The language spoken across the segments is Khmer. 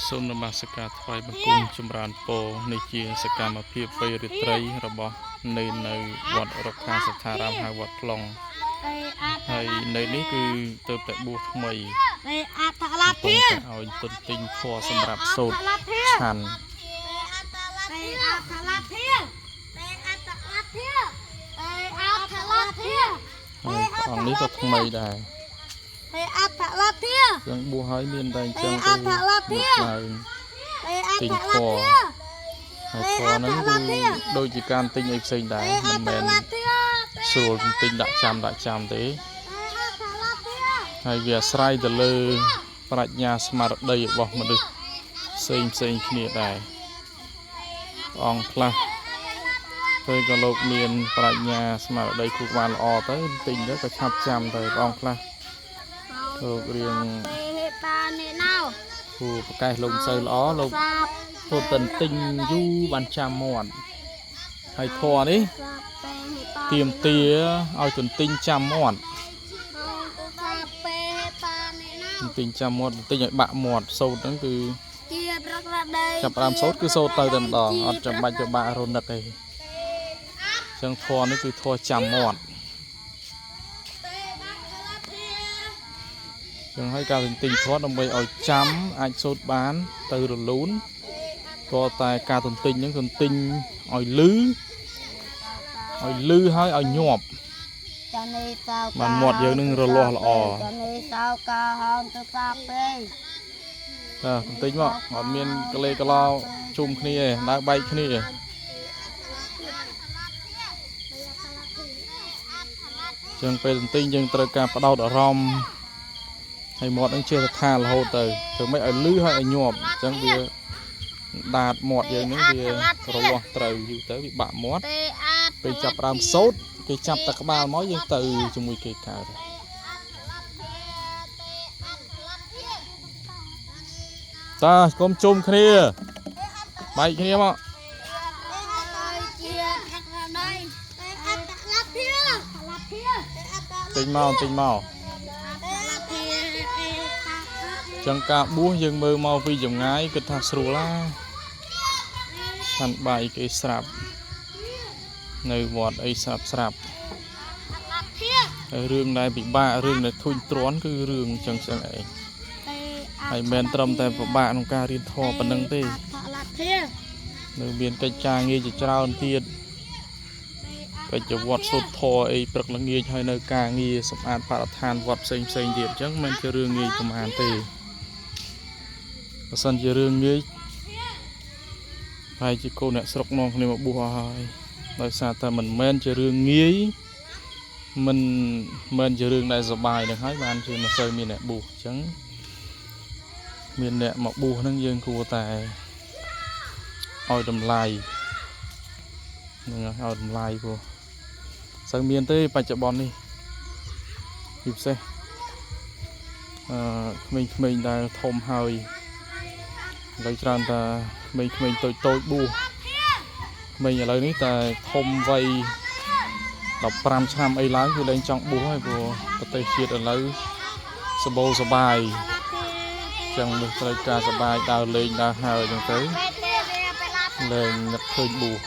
សូមនមស្ការថ្វាយបង្គំចម្រើនពរនៃជាសកម្មភាពវេរិត្រីរបស់នៅវត្តរខាសថារាមហៅវត្តខ្លងហើយនៅនេះគឺទៅតែបួសថ្មីអត្តឡាធាឲ្យទុនទិញធម៌សម្រាប់សូត្រឆាន់អង្គនេះក៏ថ្មីដែរអត្តឡាធាចឹងបួសហើយមានតែអញ្ចឹងទៅឡើងទិញធម៌ហើយធម៌ហ្នឹងគឺដូចជាការទិញអីផ្សេងដែរមិនមែនស្រួលទិញដាក់ចាំទេហើយវាអាស្រ័យទៅលើប្រាជ្ញាស្មារតីរបស់មនុស្សផ្សេងគ្នាដែរអង្គខ្លះពេលក៏លោកមានប្រាជ្ញាស្មារតីគូបានល្អទៅទិញទៅក៏ឆាប់ចាំទៅអង្គខ្លះលោករៀងគូប្រកែកលោកមិនសូវល្អលោកទៅទិញយូរបានចាំមាត់ហើយធម៌នេះទៀមទាឲ្យទន្ទិញចាំមាត់ទិញចាំមាត់ទិញឲ្យបាក់មាត់សូត្រហ្នឹងគឺចាប់ដើមសូត្រគឺសូត្រទៅតែម្ដងអត់ចាំបាច់ទៅបាក់រនឹកទេអញ្ចឹងធម៌នេះគឺធម៌ចាំមាត់ចឹងហើយការទិញធម៌ដើម្បីឲ្យចាំអាចសូត្របានទៅរលូនក៏តែការទន្ទិញហ្នឹងទន្ទិញឲ្យលឺហើយឲ្យញាប់បានមាត់យើងនឹងរលាស់ល្អទន្ទិញមកអត់មានកលេកឡោជុំគ្នាទេដើរបែកគ្នាចឹងពេលទន្ទិញយើងត្រូវការផ្ដោតអារម្មណ៍ហើយមាត់នឹងជាថារហូតទៅធ្វើម៉េចឲ្យលឺហើយឲ្យញាប់អញ្ចឹងវាដាតមាត់យើងនឹងវារលាស់ត្រូវយូរទៅវាបាក់មាត់ពេលចាប់ដើមសូត្រគេចាប់តែក្បាលមកយើងទៅជាមួយគេកើតតាកុំជុំគ្នាបែកគ្នាមកទិញមកចឹងការបួសយើងមើលមកពីចម្ងាយគិតថាស្រួលឆាន់បាយគេស្រាប់នៅវត្តអីស្រាប់ហើយរឿងដែលពិបាករឿងដែលធុញទ្រាន់គឺរឿងចឹងឯងហើយមិនត្រឹមតែពិបាកក្នុងការរៀនធម៌ប៉ុណ្ណឹងទេនៅមានកិច្ចការងារជាច្រើនទៀតកិច្ចវត្តសូត្រធម៌អីព្រឹកល្ងាចហើយនៅការងារសម្អាតបរិស្ថានវត្តផ្សេងទៀតអញ្ចឹងមិនជារឿងងាយប្រហែលទេបើសិនជារឿងងាយហើយជាកូនអ្នកស្រុកនាំគ្នាមកបួសហើយដោយសារតែមិនមែនជារឿងងាយមិនមែនជារឿងដែលសប្បាយនឹងហើយបានជាមិនសូវមានអ្នកបួសអញ្ចឹងមានអ្នកមកបួសហ្នឹងយើងគួរតែឲ្យតម្លៃនឹងឲ្យតម្លៃព្រោះសូវមានទេបច្ចុប្បន្ននេះពិសេសក្មេងៗដែលធំហើយឥឡូវច្រើនតែក្មេងតូចបួសក្មេងឥឡូវនេះតែធំវ័យ15ឆ្នាំអីឡើងគឺលែងចង់បួសហើយព្រោះប្រទេសជាតិឥឡូវសម្បូរសបាយចឹងលើកត្រូវការសបាយដើរលេងដើរហើរចឹងទៅលែងនឹកឃើញបួស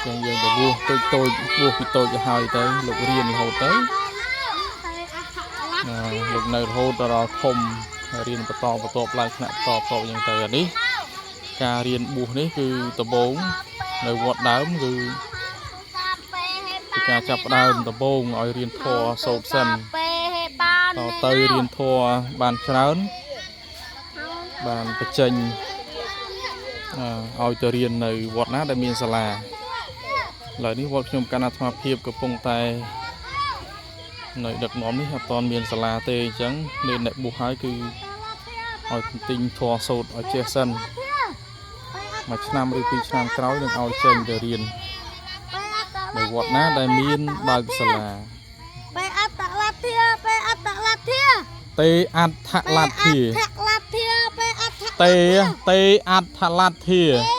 ចឹងយើងទៅបួសតូចបួសពីតូចទៅហើយទៅលោករៀនរហូតទៅលោកនៅរហូតដល់ធំរៀនបន្តឡើងថ្នាក់បន្តយ៉ាងទៅអានេះការរៀនបួសនេះគឺដំបូងនៅវត្តដើមគឺការចាប់ផ្ដើមដំបូងឲ្យរៀនធម៌សូត្រសិនទៅរៀនធម៌បានច្រើនបានបញ្ចេញឲ្យទៅរៀននៅវត្តណាដែលមានសាលាឥឡូវនេះវត្តខ្ញុំកណ្ដាលអាត្មាភាពកំពុងតែនៅដឹកនាំនេះអត់ទាន់មានសាលាទេអញ្ចឹងអ្នកបួសហើយគឺឲ្យទិញធម៌សូត្រឲ្យចេះសិនមួយឆ្នាំឬ2ឆ្នាំក្រោយនឹងឲ្យចេញទៅរៀននៅវត្តណាដែលមានបើកសាលាទេអដ្ឋលទ្ធាទេអដ្ឋលទ្ធា